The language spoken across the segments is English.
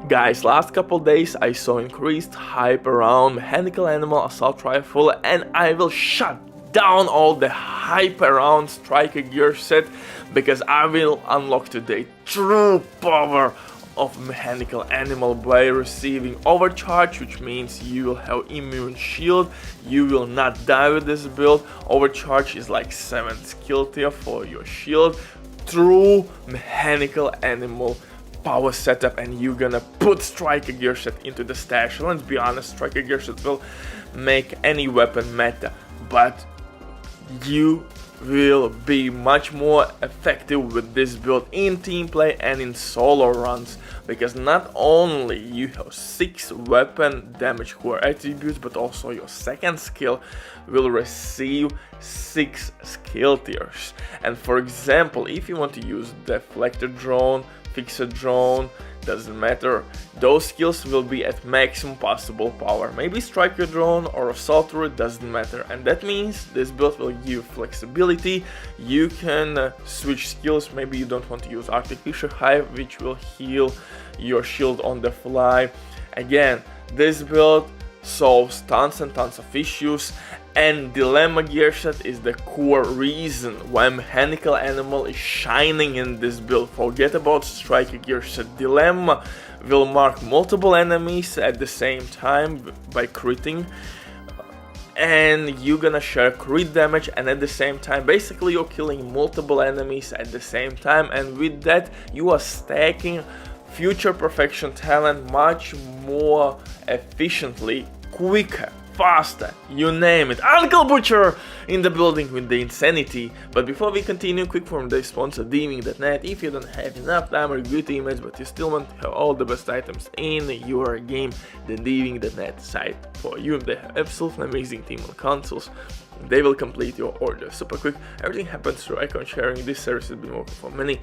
Guys, last couple days I saw increased hype around mechanical animal assault rifle, and I will shut down all the hype around striker gear set because I will unlock today true power of mechanical animal by receiving overcharge, which means you will have immune shield, you will not die with this build. Overcharge is like 7 skill tier for your shield. True mechanical animal power setup, and you're gonna put striker gear set into the stash. Let's be honest, striker gear set will make any weapon meta, but you will be much more effective with this build in team play and in solo runs, because not only you have 6 weapon damage core attributes, but also your second skill will receive 6 skill tiers. And for example, if you want to use deflector drone, fixer drone, doesn't matter, those skills will be at maximum possible power. Maybe striker drone or assault turret, doesn't matter, and that means this build will give flexibility. You can switch skills. Maybe you don't want to use artificial hive, which will heal your shield on the fly. Again, this build solves tons and tons of issues, and dilemma gear set is the core reason why mechanical animal is shining in this build. Forget about striker gear set. Dilemma will mark multiple enemies at the same time by critting, and you're gonna share crit damage, and at the same time basically you're killing multiple enemies at the same time, and with that you are stacking future perfection talent much more efficiently, quicker, faster, you name it. Uncle Butcher in the building with the insanity. But before we continue, quick from the sponsor Diving.net. If you don't have enough time or good teammates, but you still want to have all the best items in your game, then Diving.net site for you. They have absolutely amazing team on consoles. They will complete your order super quick. Everything happens through icon sharing. This service has been working for many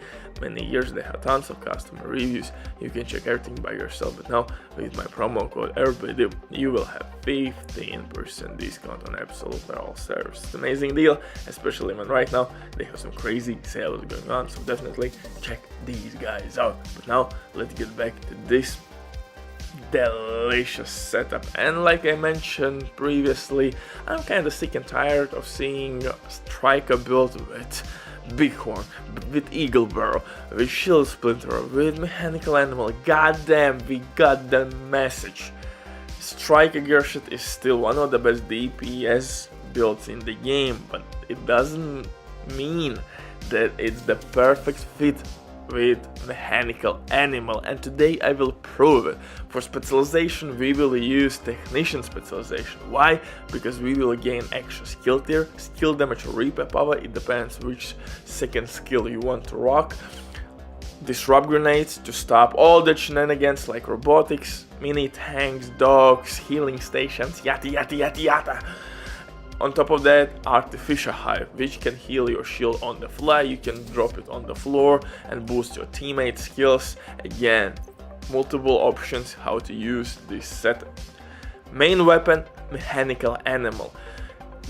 years. They have tons of customer reviews. You can check everything by yourself, but now with my promo code everybody, you will have 15% discount on absolutely all services. It's an amazing deal, especially when right now they have some crazy sales going on, so definitely check these guys out. But now let's get back to this delicious setup. And like I mentioned previously, I'm kinda sick and tired of seeing striker build with bighorn, with eagle barrel, with shield splinter, with mechanical animal. Goddamn, we got the message. Striker gear set is still one of the best DPS builds in the game, but it doesn't mean that it's the perfect fit with mechanical animal, and today I will prove it. For specialization we will use technician specialization. Why? Because we will gain extra skill tier, skill damage or repair power, it depends which second skill you want to rock. Disrupt grenades to stop all the shenanigans like robotics, mini tanks, dogs, healing stations, yada yada yada yada. On top of that, artificial hive, which can heal your shield on the fly. You can drop it on the floor and boost your teammate skills. Again, multiple options how to use this setup. Main weapon, mechanical animal.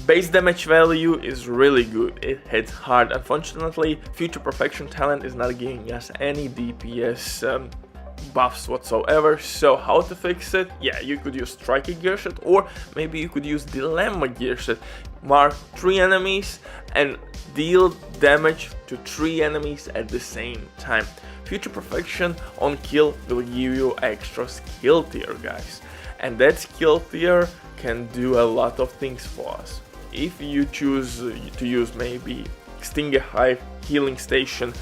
Base damage value is really good, it hits hard. Unfortunately, future perfection talent is not giving us any DPS buffs whatsoever. So how to fix it? Yeah, you could use striker gear set, or maybe you could use dilemma gear set. Mark 3 enemies and deal damage to 3 enemies at the same time. Future perfection on kill will give you extra skill tier, guys, and that skill tier can do a lot of things for us. If you choose to use maybe Stinger Hive, healing station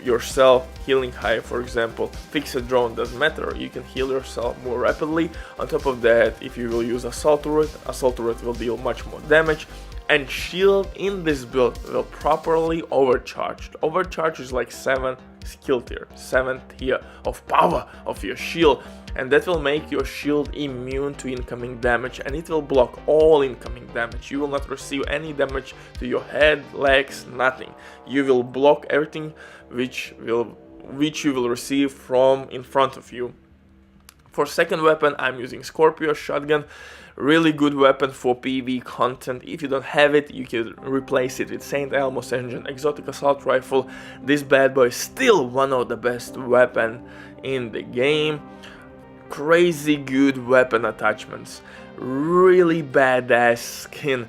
yourself, healing hive for example, fix a drone, doesn't matter, you can heal yourself more rapidly. On top of that, if you will use assault turret will deal much more damage, and shield in this build will properly overcharged. Overcharge is like 7 skill tier, 7th tier of power of your shield, and that will make your shield immune to incoming damage, and it will block all incoming damage. You will not receive any damage to your head, legs, nothing. You will block everything which you will receive from in front of you. For second weapon, I'm using Scorpio shotgun. Really good weapon for PvE content. If you don't have it, you can replace it with St. Elmo's engine, exotic assault rifle. This bad boy is still one of the best weapon in the game. crazy good weapon attachments, really badass skin.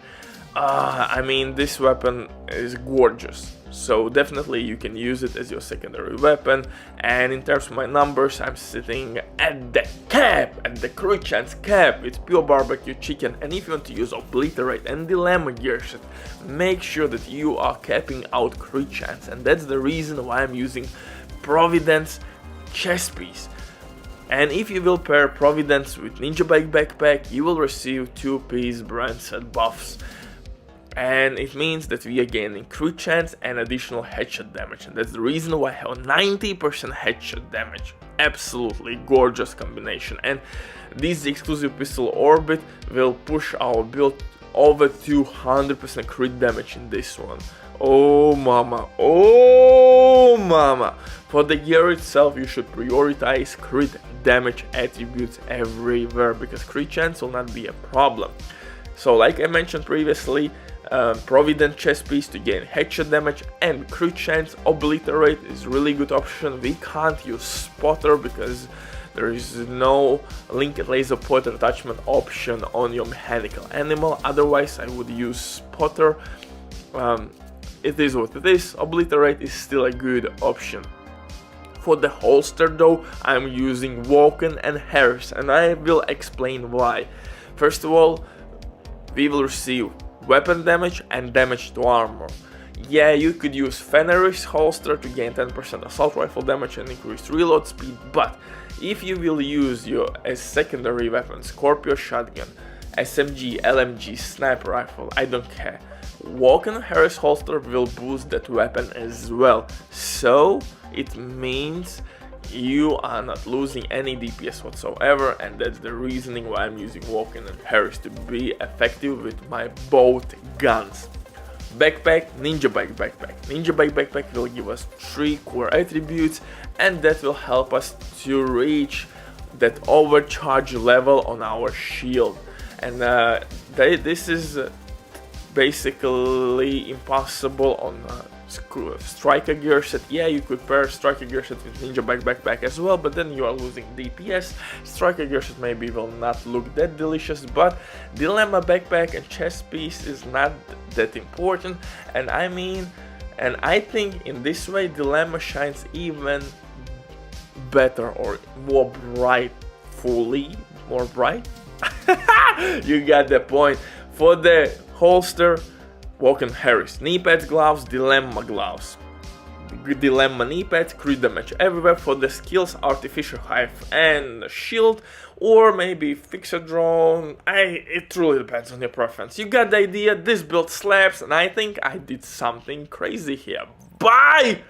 I mean, this weapon is gorgeous, so definitely you can use it as your secondary weapon. And in terms of my numbers, I'm sitting at the cap, at the crit chance cap. It's pure barbecue chicken, and if you want to use Obliterate and Dilemma gear set, make sure that you are capping out crit chance, and that's the reason why I'm using Providence chest piece. And if you will pair Providence with Ninja Bike backpack, you will receive 2-piece brand set buffs. And it means that we are gaining crit chance and additional headshot damage, and that's the reason why I have 90% headshot damage. Absolutely gorgeous combination, and this exclusive pistol orbit will push our build over 200% crit damage in this one. Oh mama, oh mama. For the gear itself, you should prioritize crit damage attributes everywhere, because crit chance will not be a problem. So like I mentioned previously, Provident chest piece to gain headshot damage and crit chance. Obliterate is really good option. We can't use Spotter because there is no linked laser pointer attachment option on your mechanical animal. Otherwise I would use Spotter. It is what it is. Obliterate is still a good option. For the holster though, I'm using Walken and Harris, and I will explain why. First of all, we will receive weapon damage and damage to armor. Yeah, you could use Fenris holster to gain 10% assault rifle damage and increased reload speed, but if you will use your as secondary weapon Scorpio shotgun, SMG, LMG, sniper rifle, I don't care, Walken Harris holster will boost that weapon as well. So it means you are not losing any DPS whatsoever, and that's the reasoning why I'm using Walken and Harris to be effective with my both guns. Backpack, Ninja Bike backpack. Ninja Bike backpack will give us 3 core attributes, and that will help us to reach that overcharge level on our shield. And this is basically impossible on Striker gear set. Yeah, you could pair Striker gear set with Ninja Bike backpack as well, but then you are losing DPS. Striker gear set maybe will not look that delicious, but Dilemma backpack and chest piece is not that important. And I think in this way Dilemma shines even better or more bright, more bright. You got the point. For the holster, Walken Harris, knee pads, gloves, Dilemma gloves, Dilemma knee pads, crit damage everywhere. For the skills, Artificial Hive and Shield, or maybe Fixer Drone. It truly depends on your preference. You got the idea. This build slaps, and I think I did something crazy here. Bye!